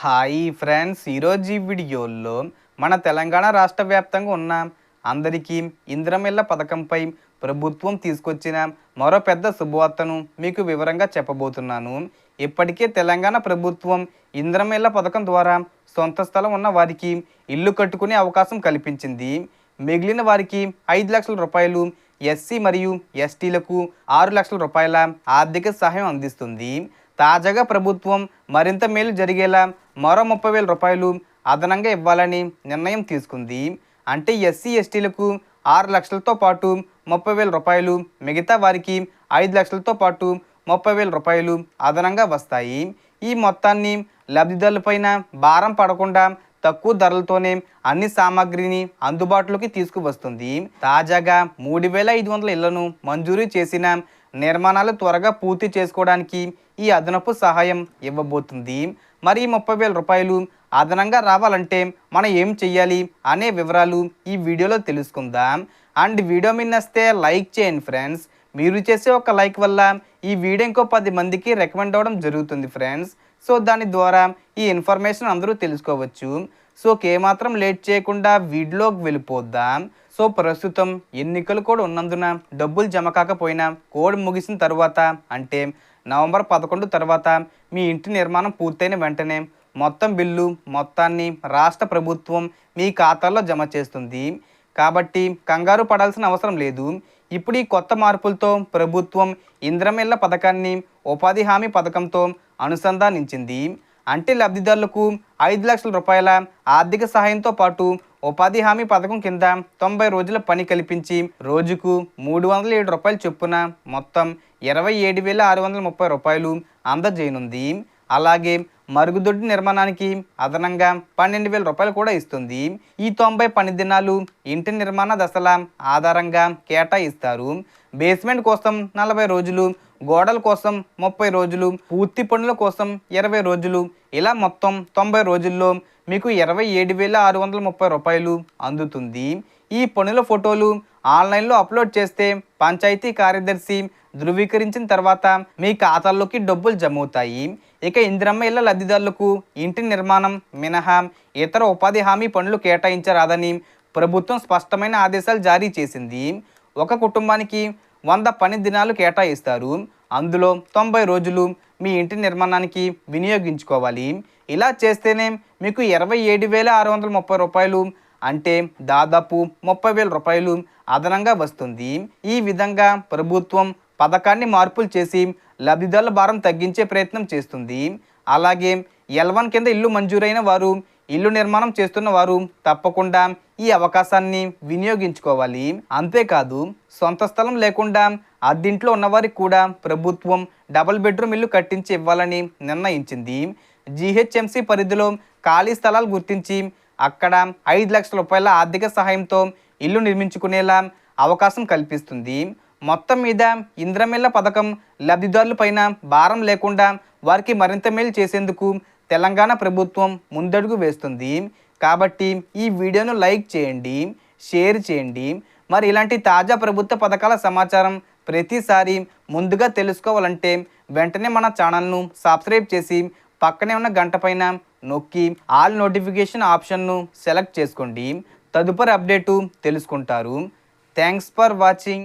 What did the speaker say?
Hi friends, ఈరోజు ఈ వీడియోలో మన తెలంగాణ రాష్ట్ర వ్యాప్తంగా ఉన్న అందరికీ ఇందిరమిళ్ళ పథకంపై ప్రభుత్వం తీసుకొచ్చిన మరో పెద్ద శుభవార్తను మీకు వివరంగా చెప్పబోతున్నాను. ఇప్పటికే తెలంగాణ ప్రభుత్వం ఇందిరమిళ్ళ పథకం ద్వారా సొంత స్థలం ఉన్న వారికి ఇల్లు కట్టుకునే అవకాశం కల్పించింది. మిగిలిన వారికి 5 లక్షల రూపాయలు, ఎస్సీ మరియు ఎస్టీలకు 6 లక్షల రూపాయల ఆర్థిక సహాయం అందిస్తుంది. తాజాగా ప్రభుత్వం మరింత మేలు జరిగేలా మరో 30,000 రూపాయలు అదనంగా ఇవ్వాలని నిర్ణయం తీసుకుంది. అంటే ఎస్సీ ఎస్టీలకు 6 లక్షలతో పాటు 30,000 రూపాయలు, మిగతా వారికి 5 లక్షలతో పాటు 30,000 రూపాయలు అదనంగా వస్తాయి. ఈ మొత్తాన్ని లబ్ధిదారులపైన భారం పడకుండా తక్కువ ధరలతోనే అన్ని సామాగ్రిని అందుబాటులోకి తీసుకువస్తుంది. తాజాగా 3,500 ఇళ్లను మంజూరు చేసిన నిర్మాణాలు త్వరగా పూర్తి చేసుకోవడానికి ఈ అదనపు సహాయం ఇవ్వబోతుంది. మరి 30,000 రూపాయలు అదనంగా రావాలంటే మనం ఏం చెయ్యాలి అనే వివరాలు ఈ వీడియోలో తెలుసుకుందాం. అండ్ వీడియో మీద నచ్చితే లైక్ చేయండి ఫ్రెండ్స్. మీరు చేసే ఒక లైక్ వల్ల ఈ వీడియో ఇంకో 10 మందికి రికమెండ్ అవ్వడం జరుగుతుంది ఫ్రెండ్స్. సో దాని ద్వారా ఈ ఇన్ఫర్మేషన్ అందరూ తెలుసుకోవచ్చు. సో ఏమాత్రం లేట్ చేయకుండా వీడియోలోకి వెళ్ళిపోద్దాం. సో ప్రస్తుతం ఎన్నికలు కూడా ఉన్నందున డబ్బులు జమ కాకపోయినా కోడ్ ముగిసిన తర్వాత, అంటే నవంబర్ 11 తర్వాత మీ ఇంటి నిర్మాణం పూర్తయిన వెంటనే మొత్తం బిల్లు మొత్తాన్ని రాష్ట్ర ప్రభుత్వం మీ ఖాతాలో జమ చేస్తుంది. కాబట్టి కంగారు పడాల్సిన అవసరం లేదు. ఇప్పుడు ఈ కొత్త మార్పులతో ప్రభుత్వం ఇందిరమిళ్ళ పథకాన్ని ఉపాధి హామీ పథకంతో అనుసంధానించింది. అంటే లబ్ధిదారులకు 5 లక్షల రూపాయల ఆర్థిక సహాయంతో పాటు ఉపాధి హామీ పథకం కింద 90 రోజుల పని కల్పించి రోజుకు 307 రూపాయలు చొప్పున మొత్తం 27,630 రూపాయలు అందజేయనుంది. అలాగే మరుగుదొడ్డి నిర్మాణానికి అదనంగా 12,000 రూపాయలు కూడా ఇస్తుంది. ఈ 90 పని దినాలు ఇంటి నిర్మాణ దశల ఆధారంగా కేటాయిస్తారు. బేస్మెంట్ కోసం 40 రోజులు, గోడల కోసం 30 రోజులు, పూర్తి పనుల కోసం 20 రోజులు, ఇలా మొత్తం 90 రోజుల్లో మీకు 27,630 రూపాయలు అందుతుంది. ఈ పనుల ఫోటోలు ఆన్లైన్లో అప్లోడ్ చేస్తే పంచాయతీ కార్యదర్శి ధృవీకరించిన తర్వాత మీ ఖాతాల్లోకి డబ్బులు జమ అవుతాయి. ఇక ఇందిరమ్మ ఇళ్ల లబ్ధిదారులకు ఇంటి నిర్మాణం మినహా ఇతర ఉపాధి హామీ పనులు కేటాయించరాదని ప్రభుత్వం స్పష్టమైన ఆదేశాలు జారీ చేసింది. ఒక కుటుంబానికి 100 పని దినాలు కేటాయిస్తారు. అందులో 90 రోజులు మీ ఇంటి నిర్మాణానికి వినియోగించుకోవాలి. ఇలా చేస్తేనే మీకు 27,630 రూపాయలు, అంటే దాదాపు 30,000 రూపాయలు అదనంగా వస్తుంది. ఈ విధంగా ప్రభుత్వం పథకాన్ని మార్పులు చేసి లబ్ధిదారుల భారం తగ్గించే ప్రయత్నం చేస్తుంది. అలాగే L1 కింద ఇల్లు మంజూరైన వారు, ఇల్లు నిర్మాణం చేస్తున్న వారు తప్పకుండా ఈ అవకాశాన్ని వినియోగించుకోవాలి. అంతేకాదు సొంత స్థలం లేకుండా అద్దెంట్లో ఉన్నవారికి కూడా ప్రభుత్వం డబుల్ బెడ్రూమ్ ఇల్లు కట్టించి ఇవ్వాలని నిర్ణయించింది. GHMC పరిధిలో ఖాళీ స్థలాలు గుర్తించి అక్కడ 5 లక్షల రూపాయల ఆర్థిక సహాయంతో ఇల్లు నిర్మించుకునేలా అవకాశం కల్పిస్తుంది. మొత్తం మీద ఇందిరమిళ్ళ పథకం లబ్ధిదారులపైన భారం లేకుండా వారికి మరింత మేలు చేసేందుకు తెలంగాణ ప్రభుత్వం ముందడుగు వేస్తుంది. కాబట్టి ఈ వీడియోను లైక్ చేయండి, షేర్ చేయండి. మరి ఇలాంటి తాజా ప్రభుత్వ పథకాల సమాచారం ప్రతిసారి ముందుగా తెలుసుకోవాలంటే వెంటనే మన ఛానల్ను సబ్స్క్రైబ్ చేసి పక్కనే ఉన్న గంట పైన నొక్కి ఆల్ నోటిఫికేషన్ ఆప్షన్ను సెలెక్ట్ చేసుకోండి. తదుపరి అప్డేటు తెలుసుకుంటారు. Thanks for watching.